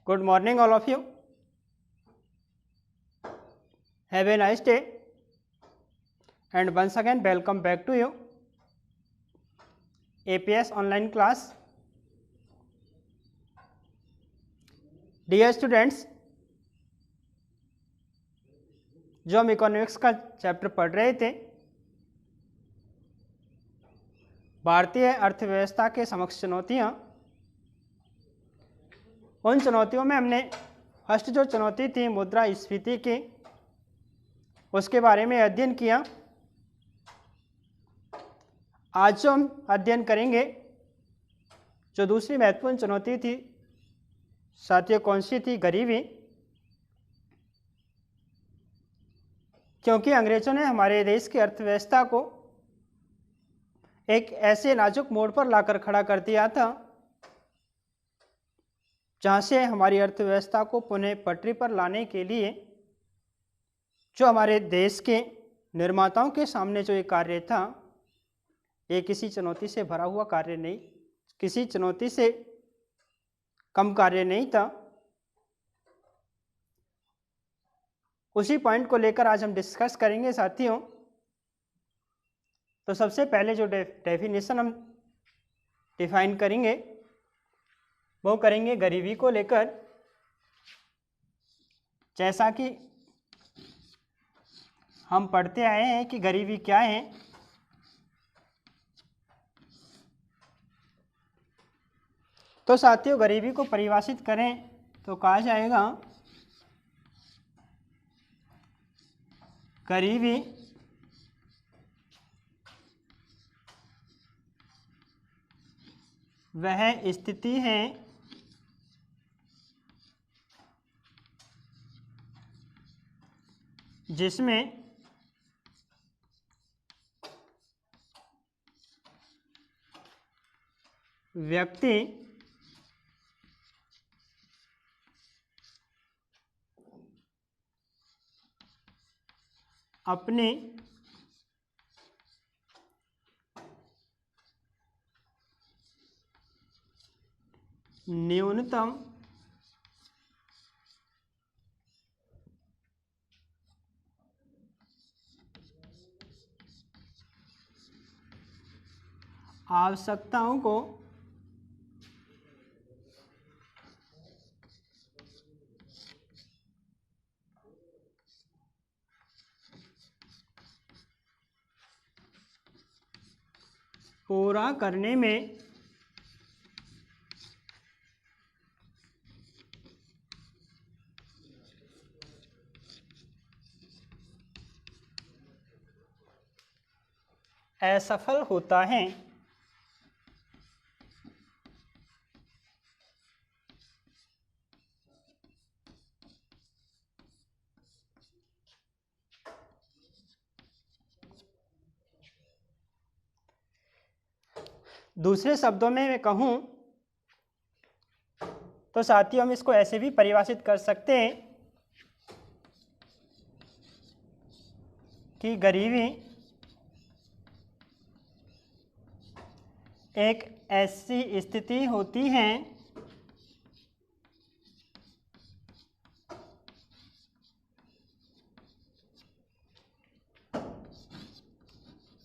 Good morning, all of you. Have a nice day. And once again, welcome back to you. APS online class. Dear students, जो हम economics का chapter पढ़ रहे थे, भारतीय अर्थव्यवस्था के समक्ष चुनौतियाँ, उन चुनौतियों में हमने फर्स्ट जो चुनौती थी मुद्रास्फीति की, उसके बारे में अध्ययन किया। आज जो हम अध्ययन करेंगे, जो दूसरी महत्वपूर्ण चुनौती थी साथियों, कौन सी थी? गरीबी। क्योंकि अंग्रेजों ने हमारे देश की अर्थव्यवस्था को एक ऐसे नाजुक मोड़ पर लाकर खड़ा कर दिया था जहां से हमारी अर्थव्यवस्था को पुनः पटरी पर लाने के लिए जो हमारे देश के निर्माताओं के सामने जो ये कार्य था, ये किसी चुनौती से भरा हुआ कार्य नहीं, किसी चुनौती से कम कार्य नहीं था। उसी पॉइंट को लेकर आज हम डिस्कस करेंगे साथियों। तो सबसे पहले जो डेफिनेशन हम डिफाइन करेंगे वो करेंगे गरीबी को लेकर। जैसा कि हम पढ़ते आए हैं कि गरीबी क्या है, तो साथियों गरीबी को परिभाषित करें तो कहा जाएगा गरीबी वह स्थिति है जिसमें व्यक्ति अपने न्यूनतम आवश्यकताओं को पूरा करने में असफल होता है। दूसरे शब्दों में मैं कहूं तो साथियों हम इसको ऐसे भी परिभाषित कर सकते हैं कि गरीबी एक ऐसी स्थिति होती है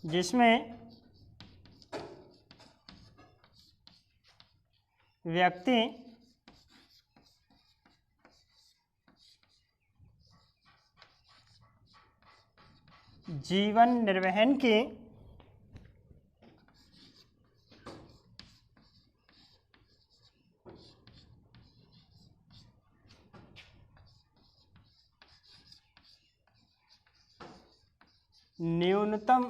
जिसमें व्यक्ति जीवन निर्वहन की न्यूनतम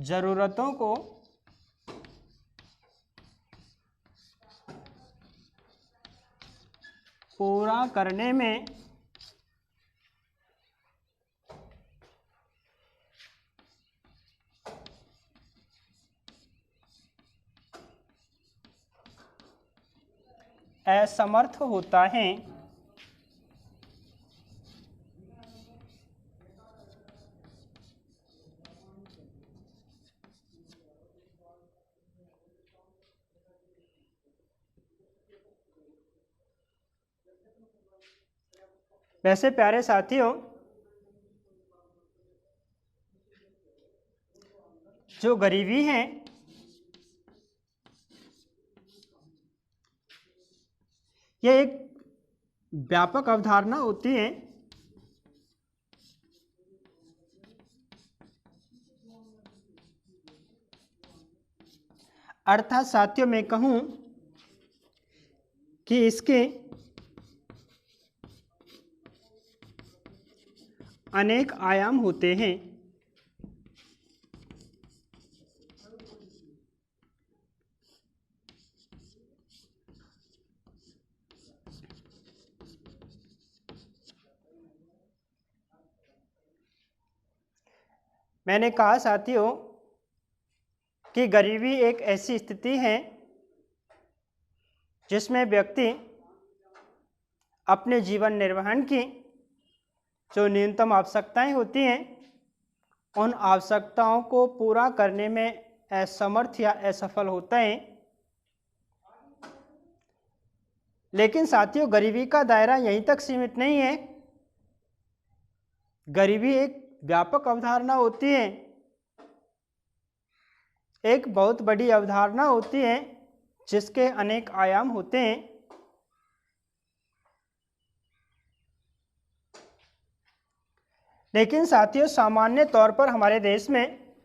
जरूरतों को पूरा करने में असमर्थ होता है। वैसे प्यारे साथियों, जो गरीबी है यह एक व्यापक अवधारणा होती है। अर्थात साथियों मैं कहूं कि इसके अनेक आयाम होते हैं। मैंने कहा साथियों कि गरीबी एक ऐसी स्थिति है जिसमें व्यक्ति अपने जीवन निर्वहन की जो न्यूनतम आवश्यकताएं होती हैं उन आवश्यकताओं को पूरा करने में असमर्थ या असफल होता है। लेकिन साथियों, गरीबी का दायरा यहीं तक सीमित नहीं है। गरीबी एक व्यापक अवधारणा होती है, एक बहुत बड़ी अवधारणा होती है जिसके अनेक आयाम होते हैं। लेकिन साथियों, सामान्य तौर पर हमारे देश में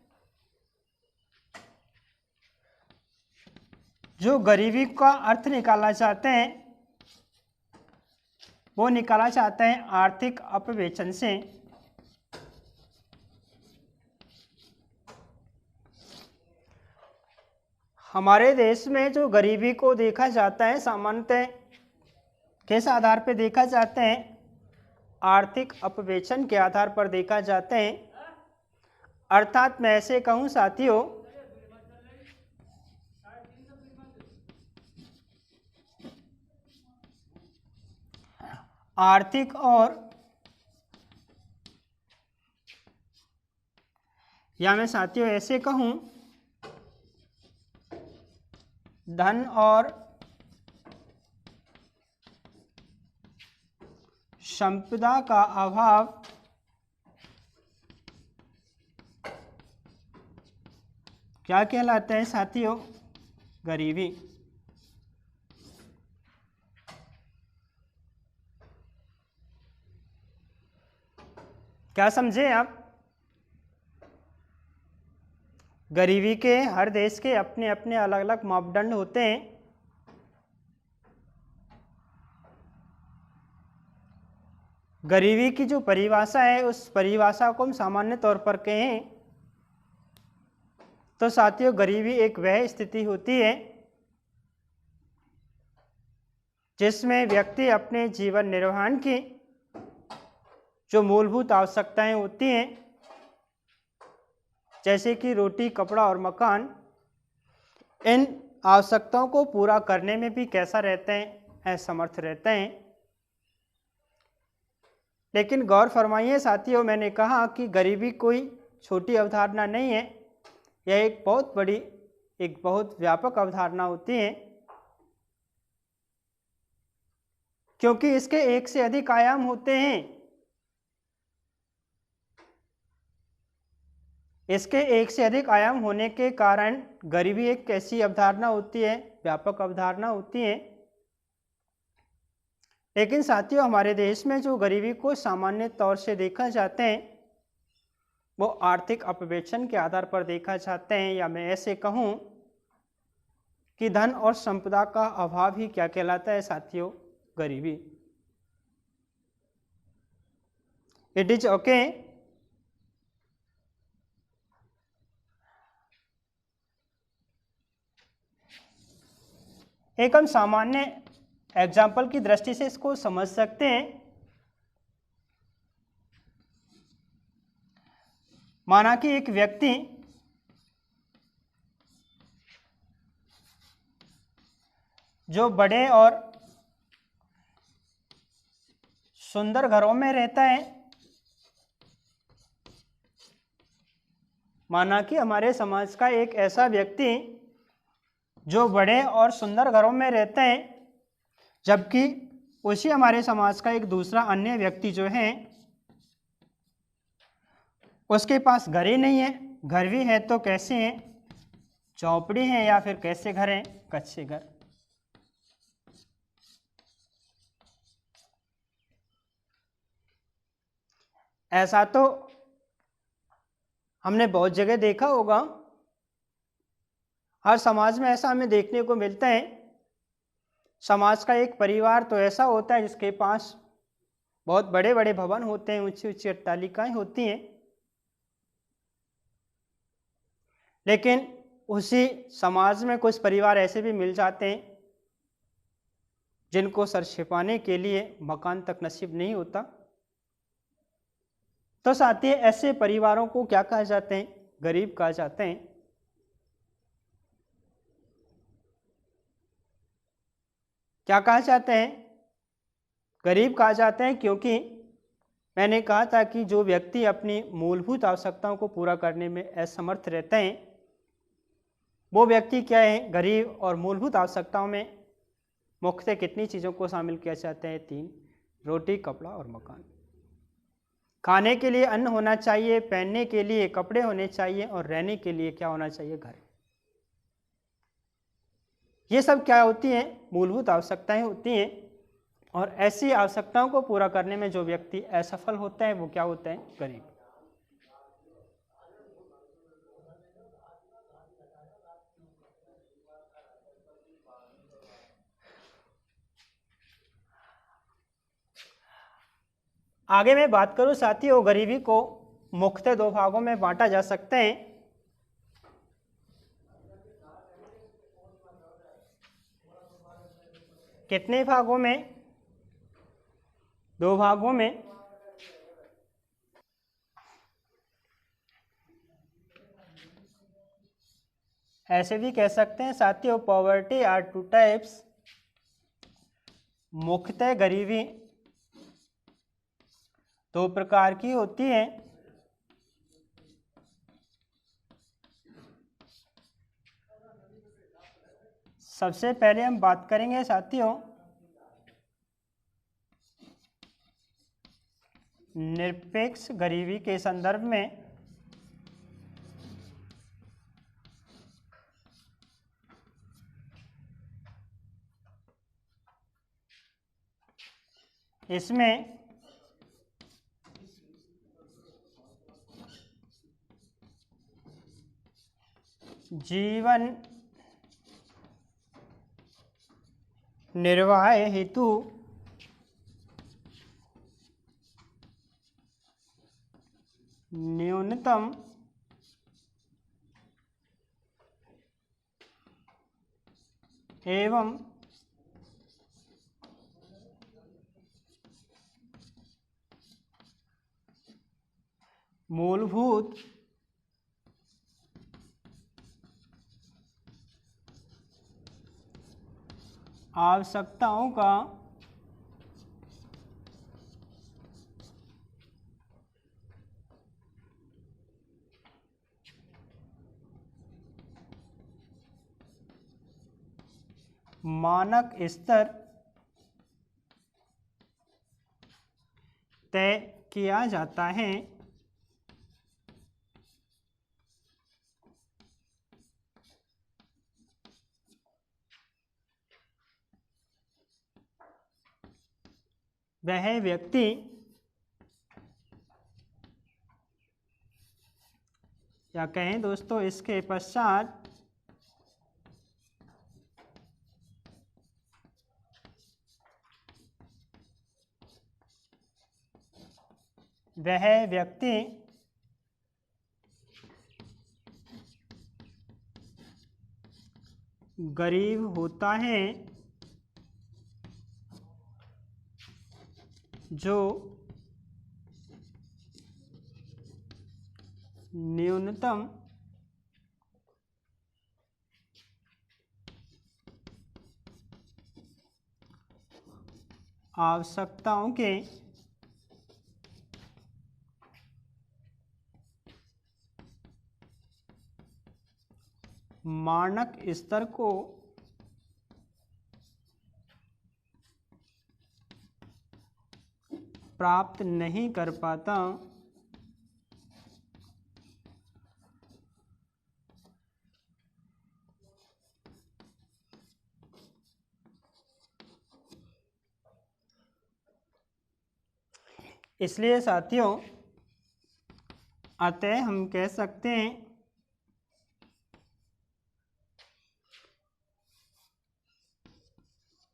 जो गरीबी का अर्थ निकाला चाहते हैं वो निकाला चाहते हैं आर्थिक अपवेशन से। हमारे देश में जो गरीबी को देखा जाता है सामान्यतः किस आधार पर देखा जाते हैं? आर्थिक अपवेशन के आधार पर देखा जाते हैं। अर्थात मैं ऐसे कहूं साथियों, आर्थिक और या मैं साथियों ऐसे कहूं धन और संपदा का अभाव क्या कहलाता है साथियों? गरीबी। क्या समझे आप? गरीबी के हर देश के अपने अपने अलग अलग मापदंड होते हैं। गरीबी की जो परिभाषा है उस परिभाषा को हम सामान्य तौर पर कहें तो साथियों, गरीबी एक वह स्थिति होती है जिसमें व्यक्ति अपने जीवन निर्वहन की जो मूलभूत आवश्यकताएं होती हैं जैसे कि रोटी, कपड़ा और मकान, इन आवश्यकताओं को पूरा करने में भी कैसा रहते हैं? असमर्थ रहते हैं। लेकिन गौर फरमाइए साथियों, मैंने कहा कि गरीबी कोई छोटी अवधारणा नहीं है, यह एक बहुत बड़ी, एक बहुत व्यापक अवधारणा होती है क्योंकि इसके एक से अधिक आयाम होते हैं। इसके एक से अधिक आयाम होने के कारण गरीबी एक कैसी अवधारणा होती है? व्यापक अवधारणा होती है। लेकिन साथियों, हमारे देश में जो गरीबी को सामान्य तौर से देखा जाते हैं वो आर्थिक अपवेशन के आधार पर देखा जाते हैं, या मैं ऐसे कहूं कि धन और संपदा का अभाव ही क्या कहलाता है साथियों? गरीबी। It is okay. एक हम सामान्य एग्जाम्पल की दृष्टि से इसको समझ सकते हैं। माना कि एक व्यक्ति जो बड़े और सुंदर घरों में रहता है, माना कि हमारे समाज का एक ऐसा व्यक्ति जो बड़े और सुंदर घरों में रहते हैं, जबकि उसी हमारे समाज का एक दूसरा अन्य व्यक्ति जो है, उसके पास घर ही नहीं है, घर भी है तो कैसे हैं, झोंपड़ी है या फिर कैसे घर हैं, कच्चे घर। ऐसा तो हमने बहुत जगह देखा होगा, हर समाज में ऐसा हमें देखने को मिलता है। समाज का एक परिवार तो ऐसा होता है जिसके पास बहुत बड़े बड़े भवन होते हैं, ऊंची ऊंची अट्टालिकाएं होती हैं, लेकिन उसी समाज में कुछ परिवार ऐसे भी मिल जाते हैं जिनको सर छिपाने के लिए मकान तक नसीब नहीं होता। तो साथी, ऐसे परिवारों को क्या कहा जाते हैं, गरीब कहा जाते हैं। क्या कहा जाते हैं, गरीब कहा जाते हैं, क्योंकि मैंने कहा था कि जो व्यक्ति अपनी मूलभूत आवश्यकताओं को पूरा करने में असमर्थ रहते हैं वो व्यक्ति क्या है, गरीब। और मूलभूत आवश्यकताओं में मुख्यतः कितनी चीज़ों को शामिल किया जाता है, 3, रोटी, कपड़ा और मकान। खाने के लिए अन्न होना चाहिए, पहनने के लिए कपड़े होने चाहिए और रहने के लिए क्या होना चाहिए, घर। ये सब क्या होती हैं, मूलभूत आवश्यकताएं होती हैं। और ऐसी आवश्यकताओं को पूरा करने में जो व्यक्ति असफल होता है वो क्या होता है, गरीब। आगे मैं बात करूं साथियों, गरीबी को मुख्यतः 2 भागों में बांटा जा सकता है। कितने भागों में, 2 भागों में। ऐसे भी कह सकते हैं साथियों, पॉवर्टी आर 2 टाइप्स। मुख्यतः गरीबी 2 प्रकार की होती है। सबसे पहले हम बात करेंगे साथियों निरपेक्ष गरीबी के संदर्भ में। इसमें जीवन निर्वाह हेतु न्यूनतम एवं मूलभूत आवश्यकताओं का मानक स्तर तय किया जाता है। वह व्यक्ति या कहें दोस्तों इसके पश्चात वह व्यक्ति गरीब होता है जो न्यूनतम आवश्यकताओं के मानक स्तर को प्राप्त नहीं कर पाता, इसलिए साथियों अतः हम कह सकते हैं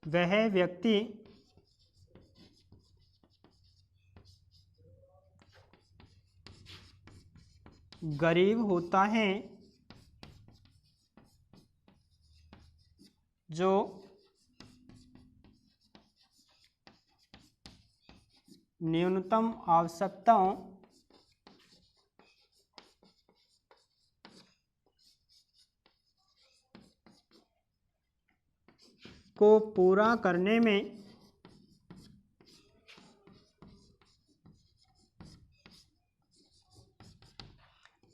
वह व्यक्ति गरीब होता है जो न्यूनतम आवश्यकताओं को पूरा करने में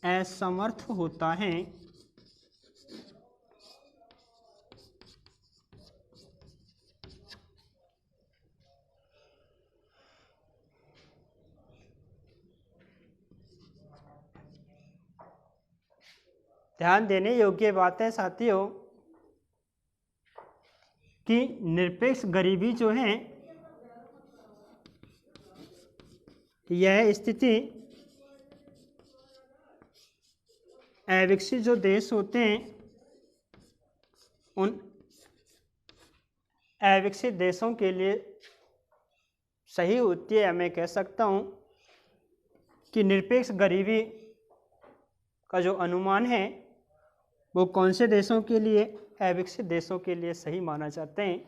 असमर्थ होता है। ध्यान देने योग्य बात है साथियों कि निरपेक्ष गरीबी जो है यह स्थिति अविकसित जो देश होते हैं उन अविकसित देशों के लिए सही होती है। मैं कह सकता हूँ कि निरपेक्ष गरीबी का जो अनुमान है वो कौन से देशों के लिए, अविकसित देशों के लिए सही माना जाते हैं।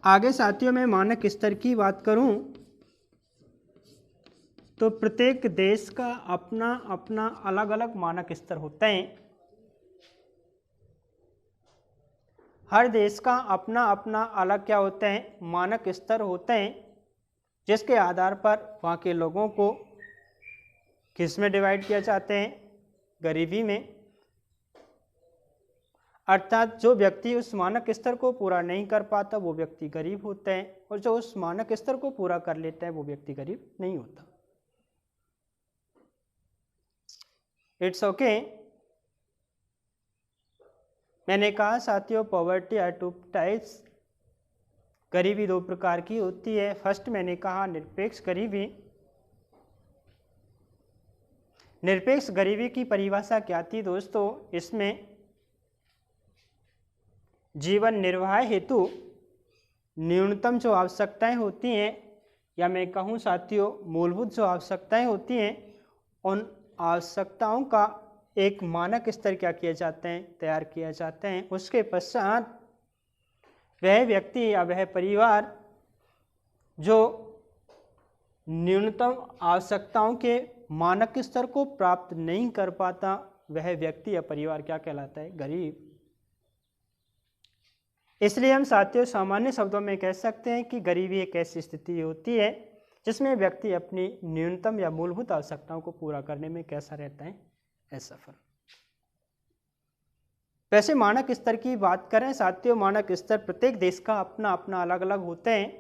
आगे साथियों मैं मानक स्तर की बात करूं तो प्रत्येक देश का अपना अपना अलग अलग मानक स्तर होता है। हर देश का अपना अपना अलग क्या होता है, मानक स्तर होते हैं, जिसके आधार पर वहाँ के लोगों को किस में डिवाइड किया जाते हैं, गरीबी में। अर्थात जो व्यक्ति उस मानक स्तर को पूरा नहीं कर पाता वो व्यक्ति गरीब होता है, और जो उस मानक स्तर को पूरा कर लेता है वो व्यक्ति गरीब नहीं होता। It's okay. मैंने कहा साथियों पॉवर्टी आर टू टाइप्स, गरीबी दो प्रकार की होती है। फर्स्ट मैंने कहा निरपेक्ष गरीबी। निरपेक्ष गरीबी की परिभाषा क्या थी दोस्तों, इसमें जीवन निर्वाह हेतु न्यूनतम जो आवश्यकताएं होती हैं, या मैं कहूँ साथियों मूलभूत जो आवश्यकताएं होती हैं, उन आवश्यकताओं का एक मानक स्तर क्या किए जाते हैं, तैयार किया जाते हैं। उसके पश्चात वह व्यक्ति या वह परिवार जो न्यूनतम आवश्यकताओं के मानक स्तर को प्राप्त नहीं कर पाता, वह व्यक्ति या परिवार क्या कहलाता है, गरीब। इसलिए हम साथियों सामान्य शब्दों में कह सकते हैं कि गरीबी एक ऐसी स्थिति होती है जिसमें व्यक्ति अपनी न्यूनतम या मूलभूत आवश्यकताओं को पूरा करने में कैसा रहता है, असफल। वैसे मानक स्तर की बात करें साथियों, मानक स्तर प्रत्येक देश का अपना अपना अलग अलग होते हैं।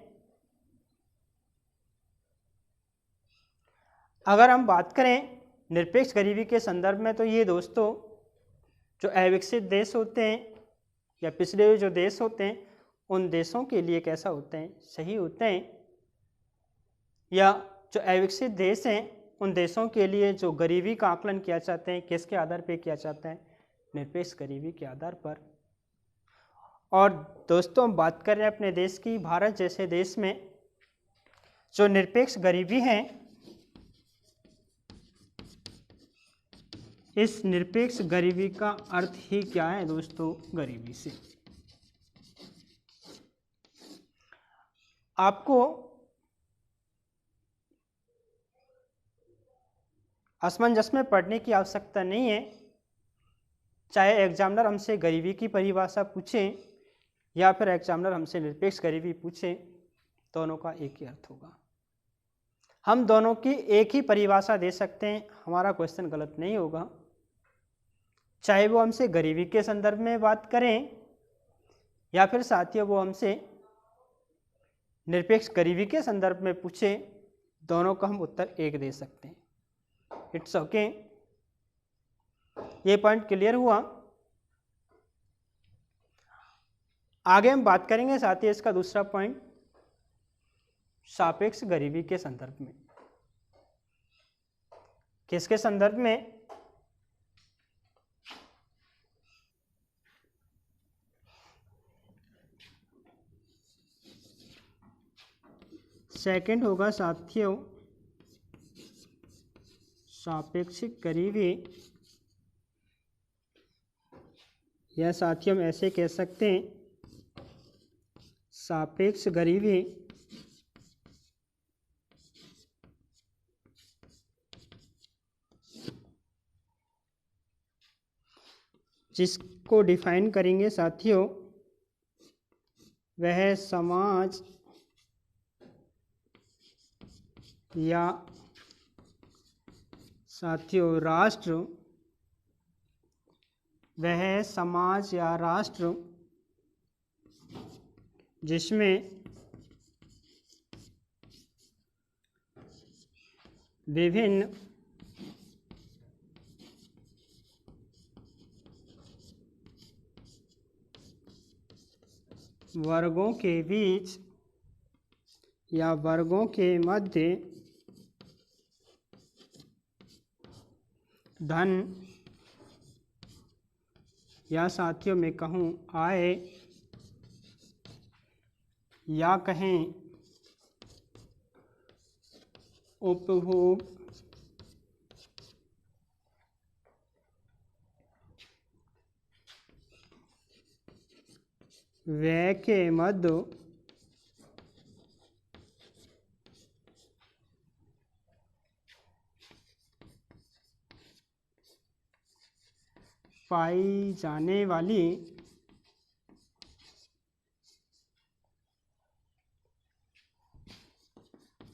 अगर हम बात करें निरपेक्ष गरीबी के संदर्भ में तो ये दोस्तों जो अविकसित देश होते हैं या पिछड़े हुए जो देश होते हैं उन देशों के लिए कैसा होते हैं, सही होते हैं। या जो अविकसित देश हैं उन देशों के लिए जो गरीबी का आकलन किया जाता है किसके आधार पर किया जाता है, निरपेक्ष गरीबी के आधार पर। और दोस्तों हम बात कर रहे हैं अपने देश की, भारत जैसे देश में जो निरपेक्ष गरीबी है, इस निरपेक्ष गरीबी का अर्थ ही क्या है दोस्तों, गरीबी से आपको असमंजस में पढ़ने की आवश्यकता नहीं है। चाहे एग्जामिनर हमसे गरीबी की परिभाषा पूछे या फिर एग्जामिनर हमसे निरपेक्ष गरीबी पूछे, दोनों का एक ही अर्थ होगा। हम दोनों की एक ही परिभाषा दे सकते हैं, हमारा क्वेश्चन गलत नहीं होगा। चाहे वो हमसे गरीबी के संदर्भ में बात करें या फिर साथियों वो हमसे निरपेक्ष गरीबी के संदर्भ में पूछे, दोनों का हम उत्तर एक दे सकते हैं। It's okay. ये पॉइंट क्लियर हुआ। आगे हम बात करेंगे साथ ही इसका दूसरा पॉइंट सापेक्ष गरीबी के संदर्भ में। किसके संदर्भ में? सेकंड होगा साथियों सापेक्षिक गरीबी, या साथियों हम ऐसे कह सकते हैं सापेक्ष गरीबी जिसको डिफाइन करेंगे साथियों वह समाज या साथियों राष्ट्र, वह समाज या राष्ट्र जिसमें विभिन्न वर्गों के बीच या वर्गों के मध्य धन या साथियों में कहूँ आय या कहें उपभोग व्यय के मध्य पाई जाने वाली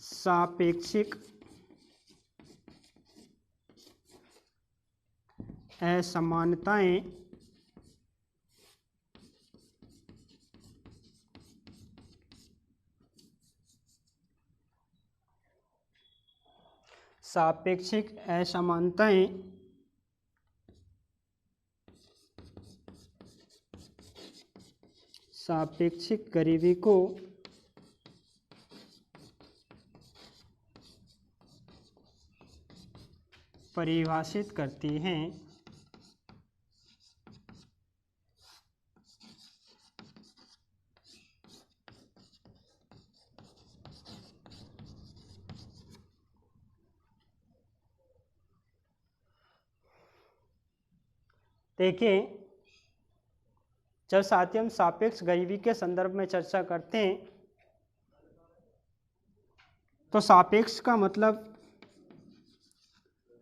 सापेक्षिक असमानताएं सापेक्षिक असमानताएं सापेक्षिक गरीबी को परिभाषित करती हैं। देखिए, जब साथियों हम सापेक्ष गरीबी के संदर्भ में चर्चा करते हैं तो सापेक्ष का मतलब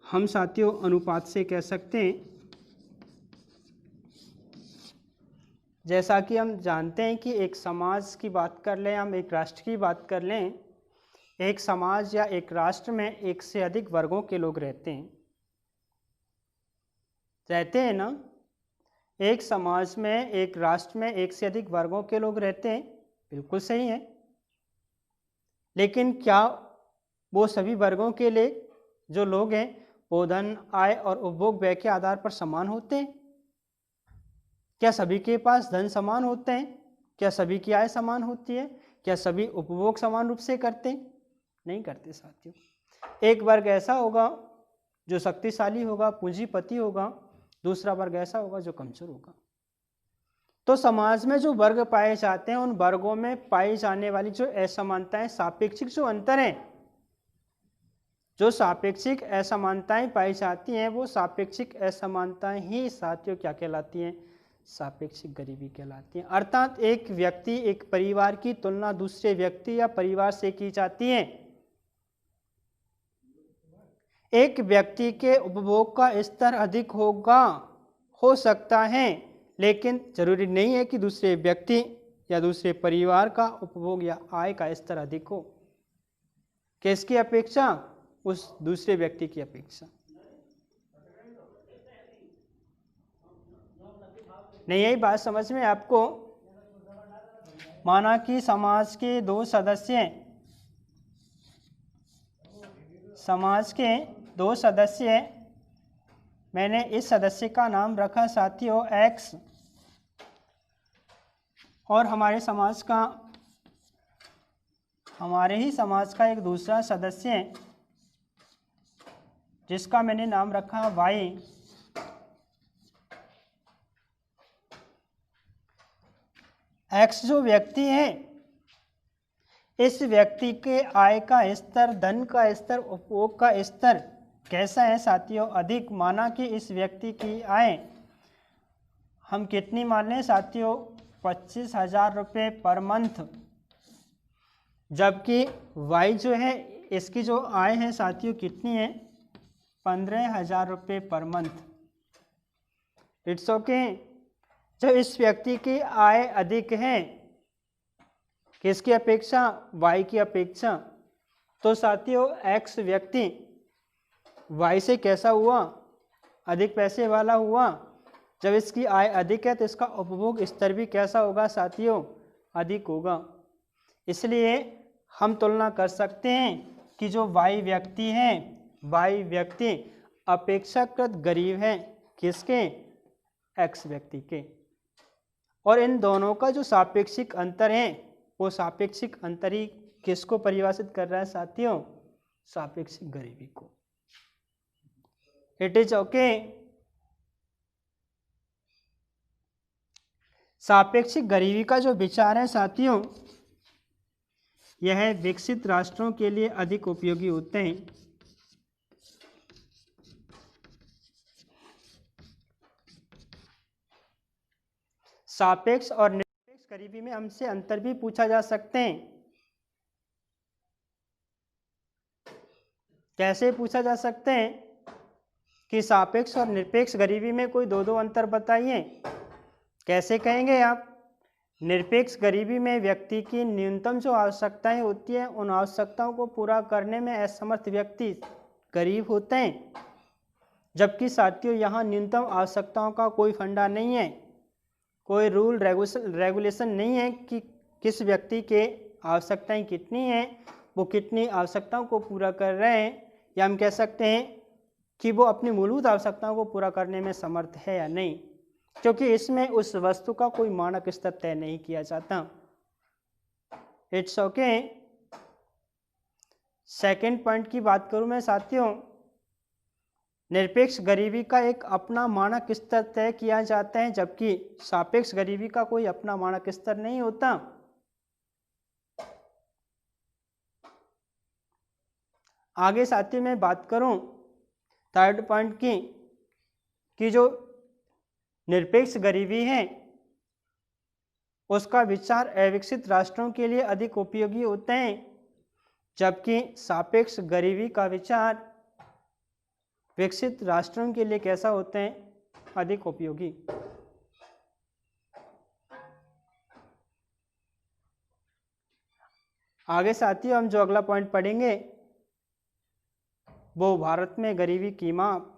हम साथियों अनुपात से कह सकते हैं। जैसा कि हम जानते हैं कि एक समाज की बात कर लें, हम एक राष्ट्र की बात कर लें, एक समाज या एक राष्ट्र में एक से अधिक वर्गों के लोग रहते हैं ना। एक समाज में एक राष्ट्र में एक से अधिक वर्गों के लोग रहते हैं, बिल्कुल सही है। लेकिन क्या वो सभी वर्गों के लिए जो लोग हैं वो धन, आय और उपभोग व्यय के आधार पर समान होते हैं? क्या सभी के पास धन समान होते हैं? क्या सभी की आय समान होती है? क्या सभी उपभोग समान रूप से करते हैं? नहीं करते साथियों। एक वर्ग ऐसा होगा जो शक्तिशाली होगा, पूंजीपति होगा, दूसरा वर्ग ऐसा होगा जो कमजोर होगा। तो समाज में जो वर्ग पाए जाते हैं उन वर्गों में पाई जाने वाली जो असमानताएं, सापेक्षिक जो अंतर है, जो सापेक्षिक असमानताएं पाई जाती हैं वो सापेक्षिक असमानताएं ही साथियों क्या कहलाती हैं? सापेक्षिक गरीबी कहलाती हैं। अर्थात एक व्यक्ति, एक परिवार की तुलना दूसरे व्यक्ति या परिवार से की जाती है। एक व्यक्ति के उपभोग का स्तर अधिक होगा, हो सकता है, लेकिन जरूरी नहीं है कि दूसरे व्यक्ति या दूसरे परिवार का उपभोग या आय का स्तर अधिक हो। किसकी अपेक्षा? उस दूसरे व्यक्ति की अपेक्षा। नहीं आई बात समझ में आपको? माना कि समाज के दो सदस्य, मैंने इस सदस्य का नाम रखा साथियों एक्स, और हमारे ही समाज का एक दूसरा सदस्य जिसका मैंने नाम रखा वाई। एक्स जो व्यक्ति है, इस व्यक्ति के आय का स्तर, धन का स्तर, उपभोग का स्तर कैसा है साथियों? अधिक। माना कि इस व्यक्ति की आय हम कितनी मान लें साथियों? 25,000 रुपये पर मंथ, जबकि वाई जो है इसकी जो आय है साथियों कितनी है? 15,000 रुपये पर मंथ। It's okay. जब इस व्यक्ति की आय अधिक है किसकी अपेक्षा? वाई की अपेक्षा। तो साथियों एक्स व्यक्ति वाई से कैसा हुआ? अधिक पैसे वाला हुआ। जब इसकी आय अधिक है तो इसका उपभोग स्तर भी कैसा होगा साथियों? अधिक होगा। इसलिए हम तुलना कर सकते हैं कि जो वाई व्यक्ति है, वाई व्यक्ति अपेक्षाकृत गरीब है किसके? एक्स व्यक्ति के। और इन दोनों का जो सापेक्षिक अंतर है वो सापेक्षिक अंतर ही किसको परिभाषित कर रहा है साथियों? सापेक्षिक गरीबी को। It is okay. सापेक्षिक गरीबी का जो विचार है साथियों, यह विकसित राष्ट्रों के लिए अधिक उपयोगी होते हैं। सापेक्ष और निरपेक्ष गरीबी में हमसे अंतर भी पूछा जा सकते हैं। कैसे पूछा जा सकते हैं कि सापेक्ष और निरपेक्ष गरीबी में कोई दो अंतर बताइए। कैसे कहेंगे आप? निरपेक्ष गरीबी में व्यक्ति की न्यूनतम जो आवश्यकताएं होती हैं उन आवश्यकताओं को पूरा करने में असमर्थ व्यक्ति गरीब होते हैं, जबकि साथियों यहाँ न्यूनतम आवश्यकताओं का कोई फंडा नहीं है, कोई रूल रेगुलेशन नहीं है कि किस व्यक्ति के आवश्यकताएं कितनी हैं, वो कितनी आवश्यकताओं को पूरा कर रहे हैं, या हम कह सकते हैं कि वो अपनी मूलभूत आवश्यकताओं को पूरा करने में समर्थ है या नहीं, क्योंकि इसमें उस वस्तु का कोई मानक स्तर तय नहीं किया जाता। It's okay. सेकेंड पॉइंट की बात करूं मैं साथियों, निरपेक्ष गरीबी का एक अपना मानक स्तर तय किया जाता है, जबकि सापेक्ष गरीबी का कोई अपना मानक स्तर नहीं होता। आगे साथियों मैं बात करूं थर्ड पॉइंट की, कि जो निरपेक्ष गरीबी है उसका विचार अविकसित राष्ट्रों के लिए अधिक उपयोगी होते हैं, जबकि सापेक्ष गरीबी का विचार विकसित राष्ट्रों के लिए कैसा होते हैं? अधिक उपयोगी। आगे साथियों हम जो अगला पॉइंट पढ़ेंगे वो भारत में गरीबी की माप